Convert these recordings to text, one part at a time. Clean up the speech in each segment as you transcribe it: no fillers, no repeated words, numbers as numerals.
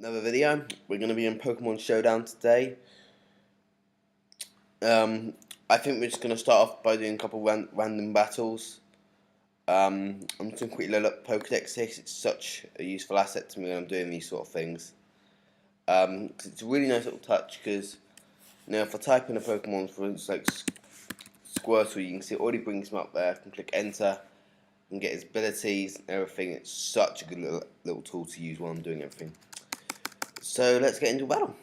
Another video. We're going to be in Pokemon Showdown today. I think we're just going to start off by doing a couple random battles. I'm just going to quickly load up Pokedex here because it's such a useful asset to me when I'm doing these sort of things. Cause it's a really nice little touch because, if I type in a Pokemon, for instance, like Squirtle, you can see it already brings him up there. I can click enter and get his abilities and everything. It's such a good little tool to use while I'm doing everything. So let's get into a battle.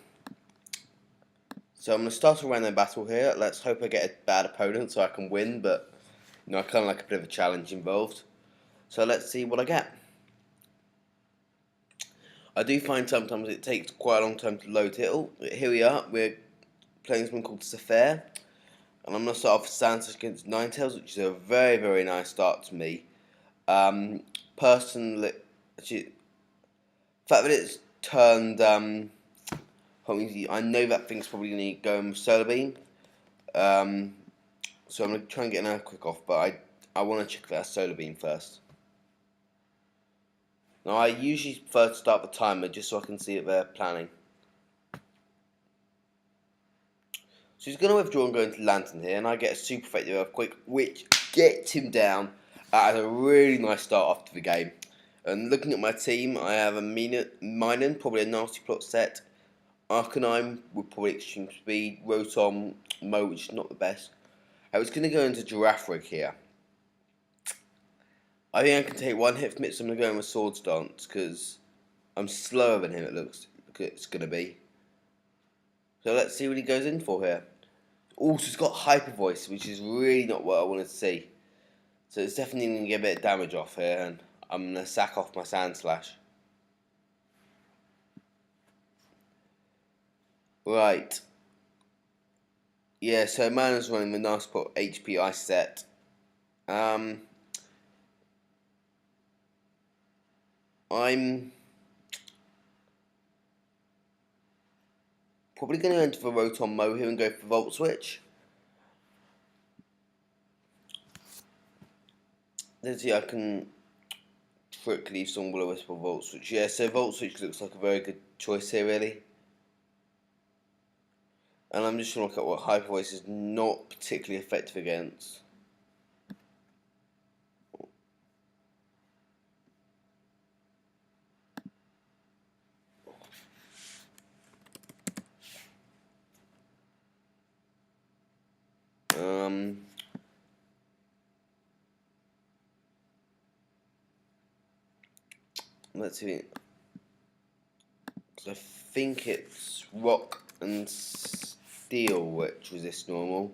So I'm going to start a random battle here. Let's hope I get a bad opponent so I can win, but I kind of like a bit of a challenge involved. So let's see what I get. I do find sometimes it takes quite a long time to load it all. Here we are. We're playing something called Sapphire. And I'm going to start off with Santa against Ninetales, which is a very, very nice start to me. Personally, actually, the fact that it's turned, I know that thing's probably going to go in with Solar Beam. So I'm going to try and get an Earthquake off, but I want to check that Solar Beam first. Now I usually prefer to start the timer just so I can see that they're planning. So he's going to withdraw and go into Lantern here, and I get a super effective Earthquake, which gets him down. That is a really nice start off to the game. And looking at my team, I have a Minun, probably a nasty plot set. Arcanine with probably extreme speed. Rotom, Mo, which is not the best. I was going to go into Girafarig here. I think I can take one hit from it, so I'm going to go in with Swords Dance because I'm slower than him, it looks it's going to be. So let's see what he goes in for here. Also, he's got Hyper Voice, which is really not what I wanted to see. So it's definitely going to get a bit of damage off here, and I'm going to sack off my Sand Slash. Right. Yeah, so Manus running the nice pot HP Ice set. I'm probably going to enter the Rotom Mo here and go for Volt Switch. Let's see, I can quickly leave some Will-O-Wisp for Volt Switch. Yeah, so Volt Switch looks like a very good choice here, really. And I'm just going to look at what Hyper Voice is not particularly effective against. Let's see. I think it's Rock and Steel which resist normal.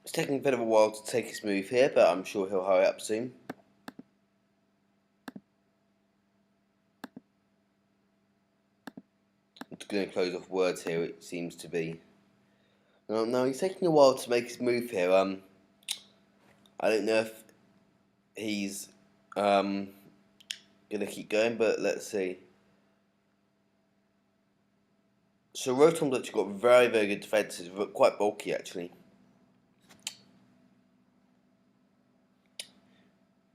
It's taking a bit of a while to take his move here, but I'm sure he'll hurry up soon. I'm just going to close off words here, it seems to be. No, he's taking a while to make his move here. I don't know if he's going to keep going, but let's see. So Rotom's actually got very, very good defenses, but quite bulky actually.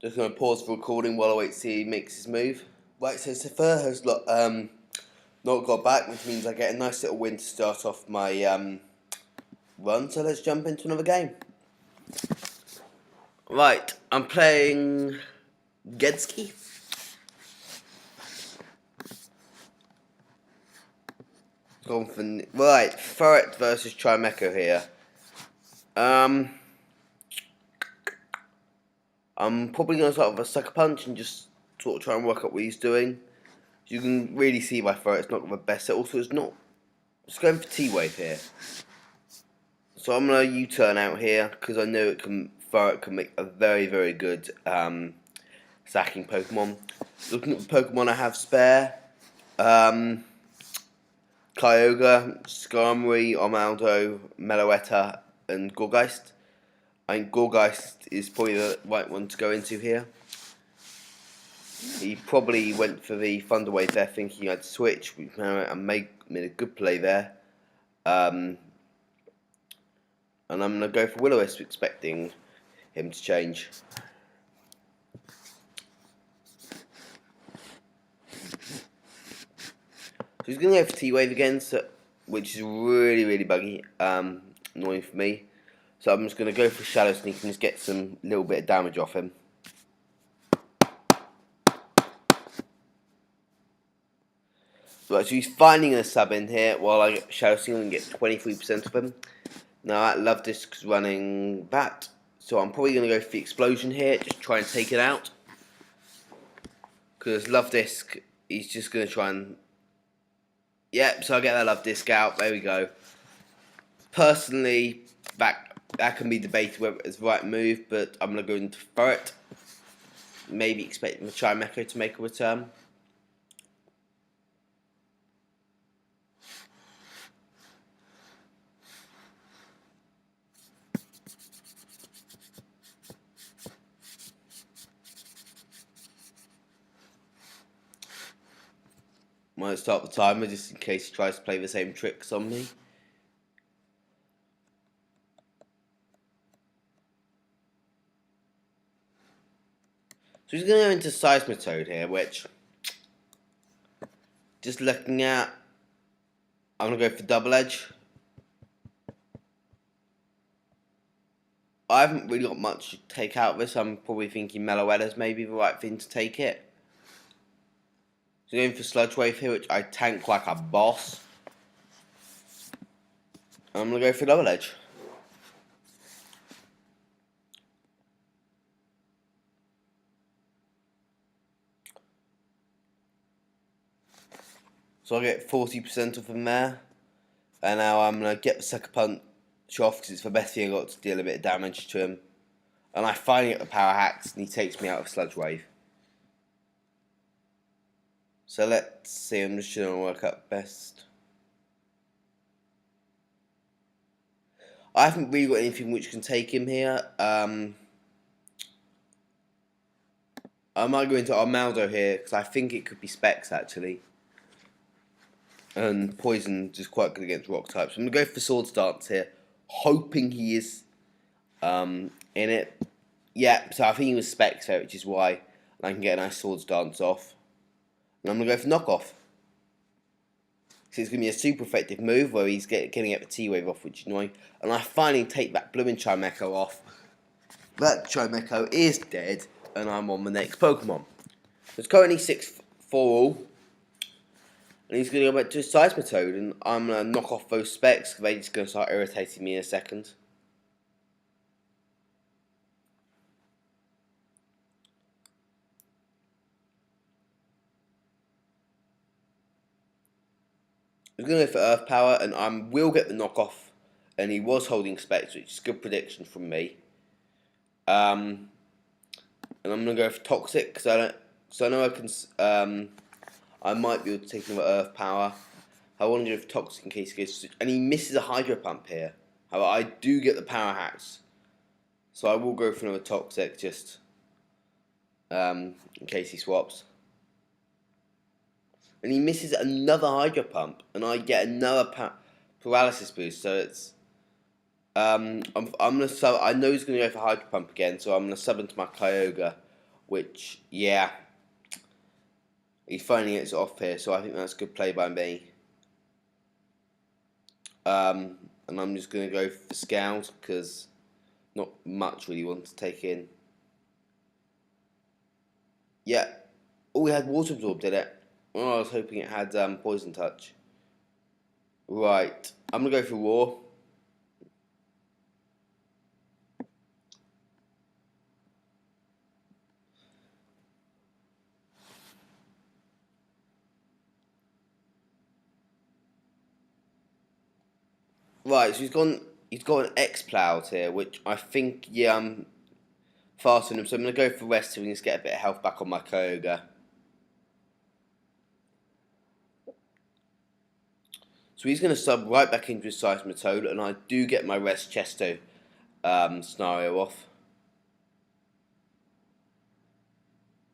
Just going to pause the recording while I wait to see he makes his move. Right, so Sapphire has not got back, which means I get a nice little win to start off my run. So let's jump into another game. Right, I'm playing Genski. Going for right, Ferret versus Trimeco here. I'm probably going to start with a Sucker Punch and just sort of try and work out what he's doing. You can really see by Ferret's not the best. Also, it's going for T-Wave here. So I'm going to U-turn out here because I know Ferret can make a very, very good sacking Pokemon. Looking at the Pokemon I have spare, Kyogre, Skarmory, Armaldo, Meloetta, and Gourgeist. I think Gourgeist is probably the right one to go into here. He probably went for the Thunder Wave there thinking I'd switch, and made a good play there. And I'm going to go for Will-O-Wisp expecting him to change. he's going to go for T-Wave again, so, which is really buggy, annoying for me. So I'm just going to go for Shadow Sneak and just get some little bit of damage off him. Right, so he's finally going to sub in here while I get Shadow Sneak and get 23% of him. Now that Love Disc's running that, so I'm probably going to go for the Explosion here, just try and take it out. Because Love Disc, he's just going to try and... Yep, so I get that Love Disc out, there we go. Personally, that can be debated whether it's the right move, but I'm going to go into throw it. Maybe expecting the Chimecho to make a return. Might start the timer just in case he tries to play the same tricks on me. So he's going to go into Seismitoad here, which, just looking at, I'm going to go for Double Edge. I haven't really got much to take out of this. I'm probably thinking Meloetta's maybe the right thing to take it. So going for Sludge Wave here, which I tank like a boss. I'm going to go for Double Edge. So I get 40% of them there. And now I'm going to get the Sucker Punch off because it's the best thing I got to deal a bit of damage to him. And I finally get the Power Hacks and he takes me out of Sludge Wave. So let's see, I'm just trying to work out best. I haven't really got anything which can take him here. I might go into Armaldo here because I think it could be Specs actually. And Poison is quite good against rock types. So I'm going to go for Swords Dance here, hoping he is in it. Yeah, so I think he was Specs there, which is why I can get a nice Swords Dance off. And I'm going to go for Knockoff. So it's going to be a super effective move where he's getting at the T-Wave off, which is annoying. And I finally take that blooming Chimecho off. That Chimecho is dead, and I'm on the next Pokemon. It's currently 6-4 all. And he's going to go back to his Seismitoad, and I'm going to knock off those Specs, because they're just going to start irritating me in a second. He's going to go for Earth Power, and I will get the knockoff, and he was holding Specs, which is a good prediction from me. And I'm going to go for Toxic, because I know I can... I might be able to take another Earth Power. I want to go for Toxic in case he goes... And he misses a Hydro Pump here. However, I do get the Power Hacks. So I will go for another Toxic just in case he swaps. And he misses another Hydro Pump. And I get another Paralysis Boost. So it's... I'm going to sub... I know he's going to go for Hydro Pump again. So I'm going to sub into my Kyogre. Which, yeah... He's finally gets it off here, so I think that's a good play by me. And I'm just going to go for Scout, because not much really want to take in. Yeah. Oh, it had Water Absorb, did it? Oh, I was hoping it had Poison Touch. Right. I'm going to go for Roar. Right, so he's got an X-Cloud here, which I think, yeah, I'm faster than him, so I'm going to go for Rest so we can just get a bit of health back on my Kyogre. So he's going to sub right back into his Seismitoad, and I do get my Rest Chesto scenario off.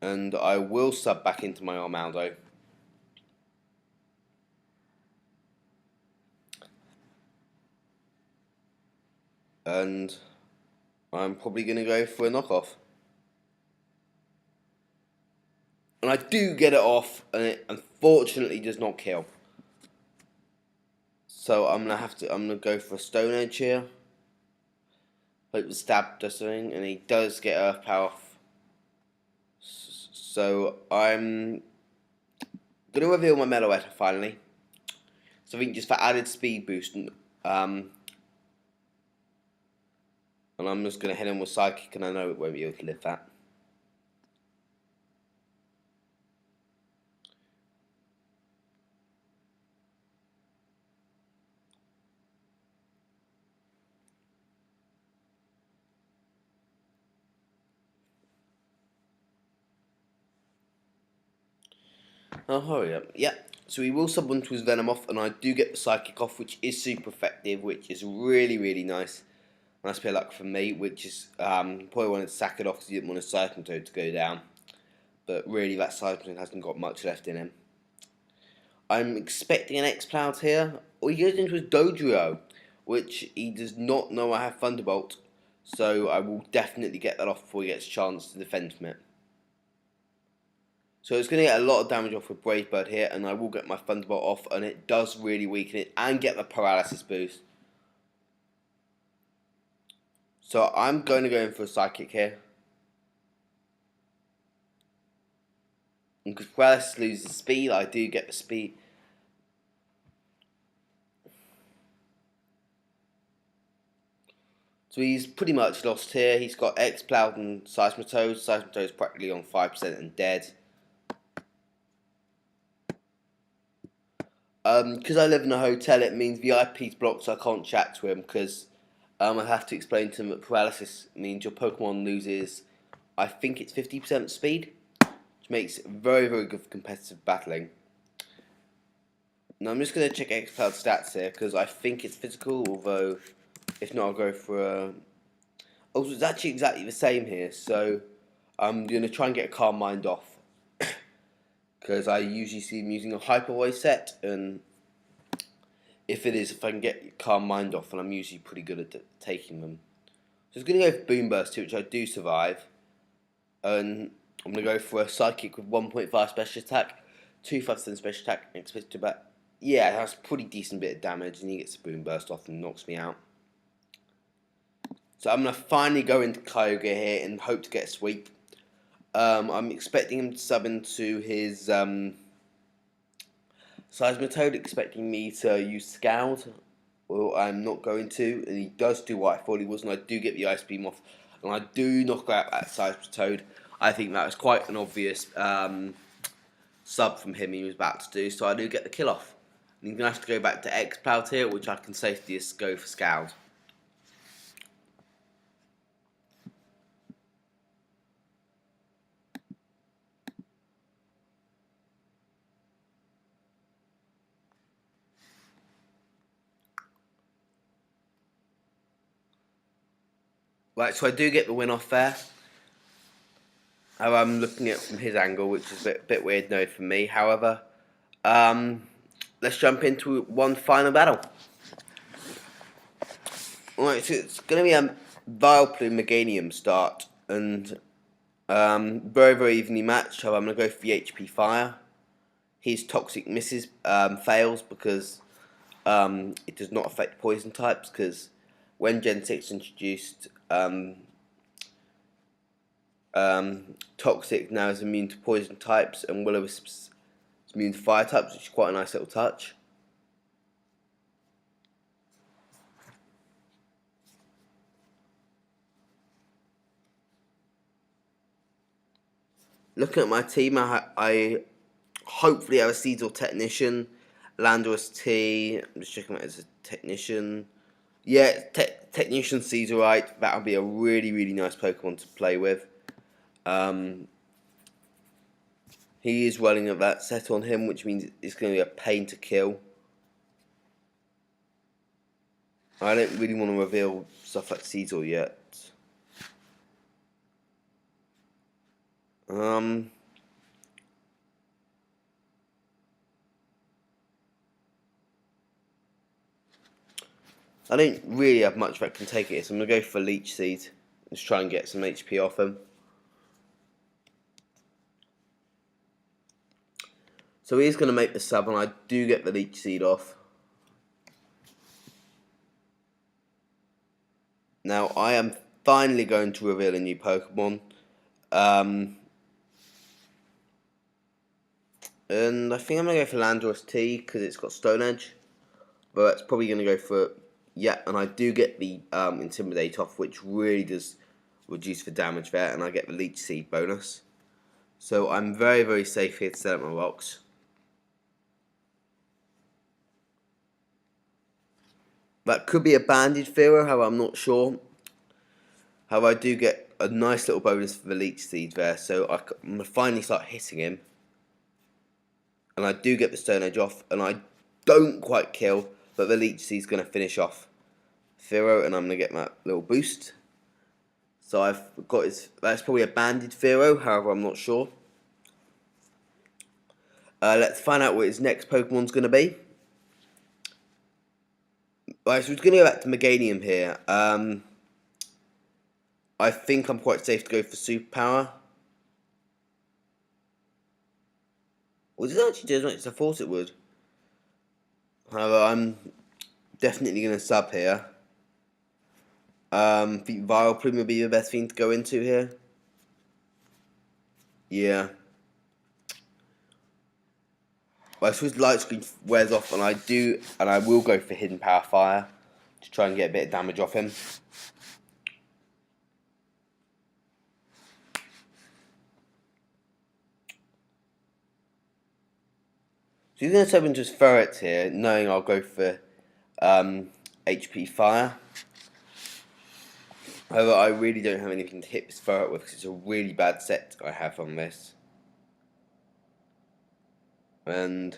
And I will sub back into my Armaldo. And I'm probably going to go for a knockoff. And I do get it off, and it unfortunately does not kill. So I'm gonna go for a Stone Edge here. Hope the stab does something, and he does get Earth Power off. So I'm gonna reveal my Meloetta finally. So I think just for added speed boost, and I'm just gonna hit him with Psychic, and I know it won't be able to live that. Oh, hurry up. Yeah. So he will sub onto his Venom off, and I do get the Psychic off, which is super effective, which is really, really nice. Nice bit of luck for me, which is probably wanted to sack it off because he didn't want his Cyclone to go down. But really, that Cyclone hasn't got much left in him. I'm expecting an X-Cloud here, or he goes into his Dodrio, which he does not know I have Thunderbolt. So I will definitely get that off before he gets a chance to defend from it. So it's going to get a lot of damage off with Brave Bird here, and I will get my Thunderbolt off, and it does really weaken it, and get the Paralysis boost. So I'm going to go in for a Psychic here. And because Paralysis loses speed, I do get the speed. So he's pretty much lost here. He's got X-Cloud and Seismitoad. Seismitoad is practically on 5% and dead. Because I live in a hotel, it means VIP's blocked, so I can't chat to him because I have to explain to him that paralysis means your Pokemon loses, I think it's 50% speed, which makes it very, very good for competitive battling. Now I'm just going to check X-Cloud stats here because I think it's physical, although if not I'll go for a... Oh, so it's actually exactly the same here, so I'm going to try and get a Calm Mind off. Because I usually see him using a Hyper Voice set, and if I can get Calm Mind off, and I'm usually pretty good at taking them. So I'm going to go for Boom Burst here, which I do survive. And I'm going to go for a Psychic with 1.5 special attack, 257 special attack, and expect to about... Yeah, that's a pretty decent bit of damage, and he gets a Boom Burst off and knocks me out. So I'm going to finally go into Kyogre here and hope to get a sweep. I'm expecting him to sub into his Seismitoad, expecting me to use Scald. Well, I'm not going to, and he does do what I thought he was, and I do get the Ice Beam off, and I do knock out that Seismitoad. I think that was quite an obvious sub from him he was about to do, so I do get the kill off. And he's going to have to go back to X-Cloud here, which I can safely just go for Scald. Right, so I do get the win off there. How I'm looking at it from his angle, which is a bit weird, no, for me. However, let's jump into one final battle. Alright, so it's going to be a Vileplume Meganium start, and very, very evenly matched. So I'm going to go for the HP Fire. His Toxic misses, fails because it does not affect poison types, because when Gen 6 introduced Toxic now is immune to poison types, and Will-O-Wisp is immune to fire types, which is quite a nice little touch. Looking at my team, I hopefully have a Seasonal Technician, Landorus T. I'm just checking out as a Technician. Yeah, Technician Caesarite. That would be a really, really nice Pokemon to play with. He is running at that set on him, which means it's going to be a pain to kill. I don't really want to reveal stuff like Caesar yet. I don't really have much that can take it, so I'm going to go for Leech Seed. Just try and get some HP off him. So he's going to make the sub, and I do get the Leech Seed off. Now I am finally going to reveal a new Pokemon. And I think I'm going to go for Landorus T because it's got Stone Edge. But it's probably going to go for... Yeah, and I do get the Intimidate off, which really does reduce the damage there. And I get the Leech Seed bonus. So I'm very, very safe here to set up my rocks. That could be a Banded Fearer, however I'm not sure. However, I do get a nice little bonus for the Leech Seed there. So I'm going to finally start hitting him. And I do get the Stone Edge off. And I don't quite kill. But the Leech Seed's going to finish off Fearow, and I'm going to get that little boost. So I've got his... That's probably a Banded Fearow, however I'm not sure. Let's find out what his next Pokemon's going to be. Right, so we're going to go back to Meganium here. I think I'm quite safe to go for Superpower. Well, does it actually do as much as I thought it would? However, I'm definitely going to sub here. I think Vileplume would be the best thing to go into here. Yeah. Well, I suppose Light Screen wears off, and I will go for Hidden Power Fire to try and get a bit of damage off him. So he's going to turn into his Ferret here, knowing I'll go for HP Fire. However, I really don't have anything to hit this Ferret with because it's a really bad set I have on this. And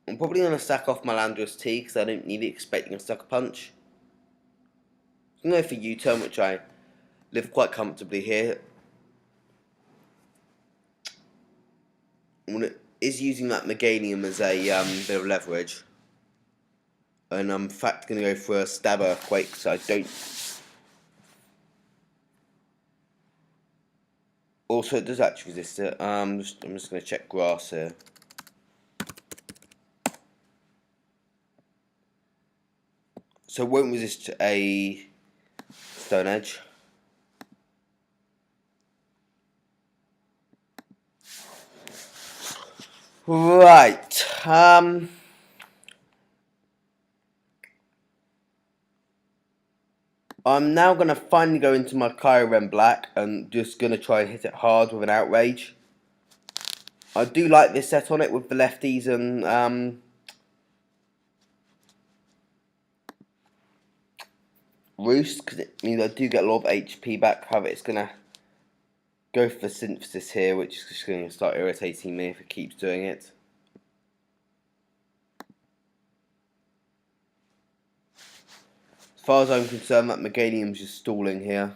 I'm probably going to sack off my Landorus T because I don't need it expecting a Sucker Punch. I'm going to go for U-turn, which I live quite comfortably here. Is using that Meganium as a bit of leverage. And I'm in fact going to go for a Stab Earthquake so I don't... Also, it does actually resist it. I'm just going to check Grass here. So it won't resist a Stone Edge. Right. I'm now going to finally go into my Kyurem Black and just going to try and hit it hard with an Outrage. I do like this set on it with the lefties and Roost, because it means I do get a lot of HP back. However, it's going to go for Synthesis here, which is just going to start irritating me if it keeps doing it. As far as I'm concerned, that Meganium's just stalling here.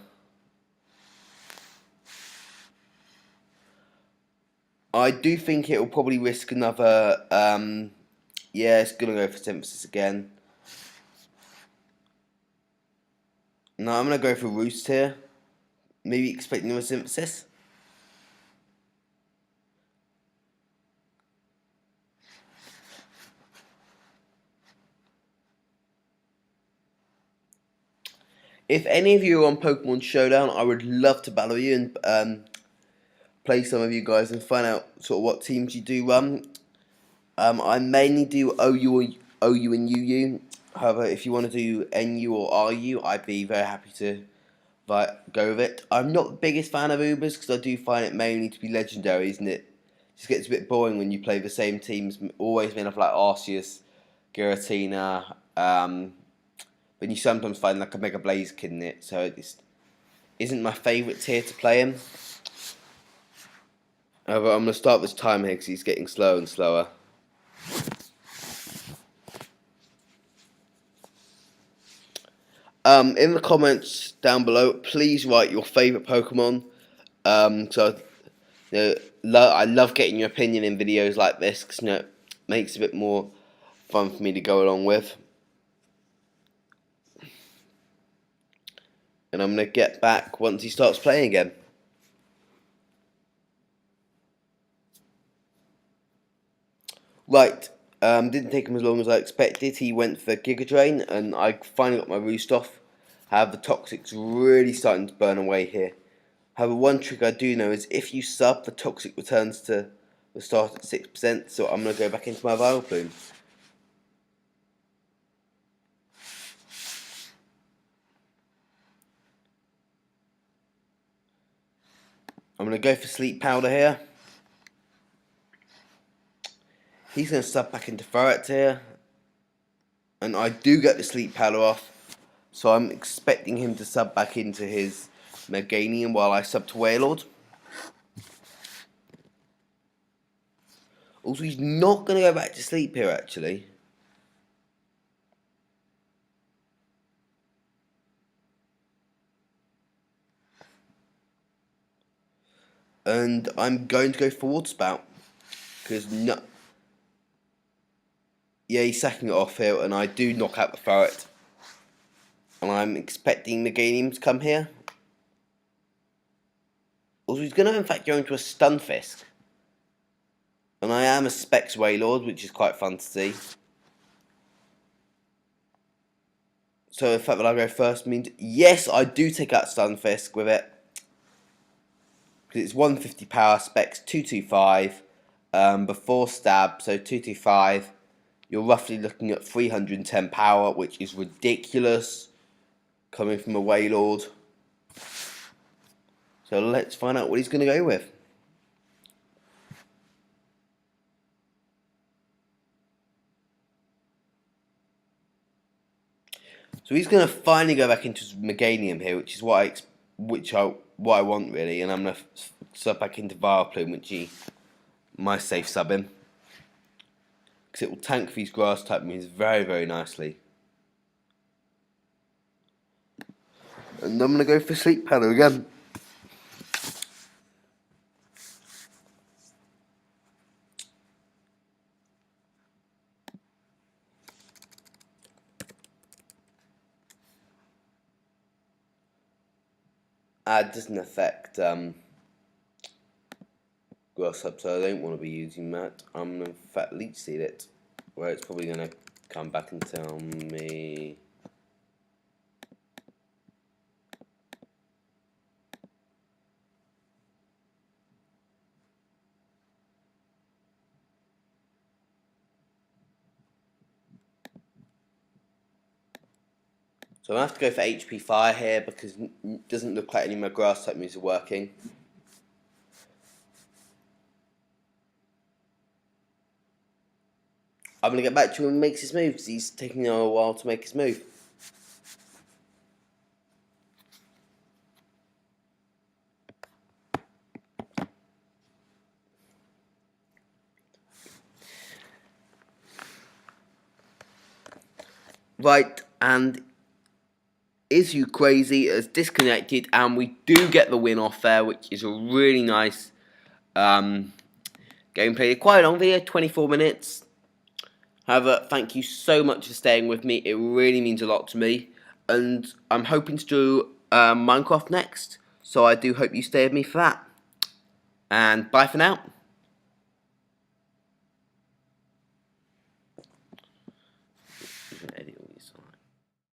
I do think it will probably risk another... yeah, it's going to go for Synthesis again. No, I'm going to go for Roost here. Maybe expecting a Synthesis. If any of you are on Pokemon Showdown, I would love to battle you and play some of you guys and find out sort of what teams you do run. I mainly do OU and UU. However, if you want to do NU or RU, I'd be very happy to go with it. I'm not the biggest fan of Ubers because I do find it mainly to be legendaries, and it just gets a bit boring when you play the same teams. Always made up like Arceus, Giratina, but you sometimes find like a Mega Blaziken in it, so it just isn't my favourite tier to play in. However, I'm going to start this time here because he's getting slower and slower. In the comments down below, please write your favourite Pokemon. I love getting your opinion in videos like this because it makes it a bit more fun for me to go along with. And I'm going to get back once he starts playing again. Right, Didn't take him as long as I expected. He went for Giga Drain, and I finally got my roost off. However, the Toxic's really starting to burn away here. However, one trick I do know is if you sub, the Toxic returns to the start at 6%, so I'm going to go back into my Viral Plume. I'm going to go for Sleep Powder here. He's going to sub back into Ferret here. And I do get the Sleep Powder off, so I'm expecting him to sub back into his Meganium while I sub to Wailord. Also, he's not going to go back to sleep here, actually. And I'm going to go for Water Spout. Because, no... Yeah, he's sacking it off here, and I do knock out the Ferret. And I'm expecting Meganium to come here. Also, he's going to, in fact, go into a Stunfisk. And I am a Specs Wailord, which is quite fun to see. So the fact that I go first means, yes, I do take out Stunfisk with it. Because it's 150 power, Specs 225, before stab, so 225. You're roughly looking at 310 power, which is ridiculous, coming from a Wailord. So let's find out what he's going to go with. So he's going to finally go back into Meganium here, which is what I want really, and I'm going to sub back into Viral Plume, which he might safe sub him, because it will tank these grass type moves very, very nicely. And I'm going to go for Sleep Powder again. It doesn't affect grass up, so I don't want to be using that. I'm going to in fact Leech Seed it, where it's probably going to come back and tell me. So I have to go for HP Fire here because it doesn't look like any of my grass type moves are working. I'm going to get back to him when he makes his move because he's taking a while to make his move. Right, and Is You Crazy has disconnected, and we do get the win off there, which is a really nice gameplay. Quite a long video, 24 minutes. However, thank you so much for staying with me. It really means a lot to me. And I'm hoping to do Minecraft next. So I do hope you stay with me for that. And bye for now.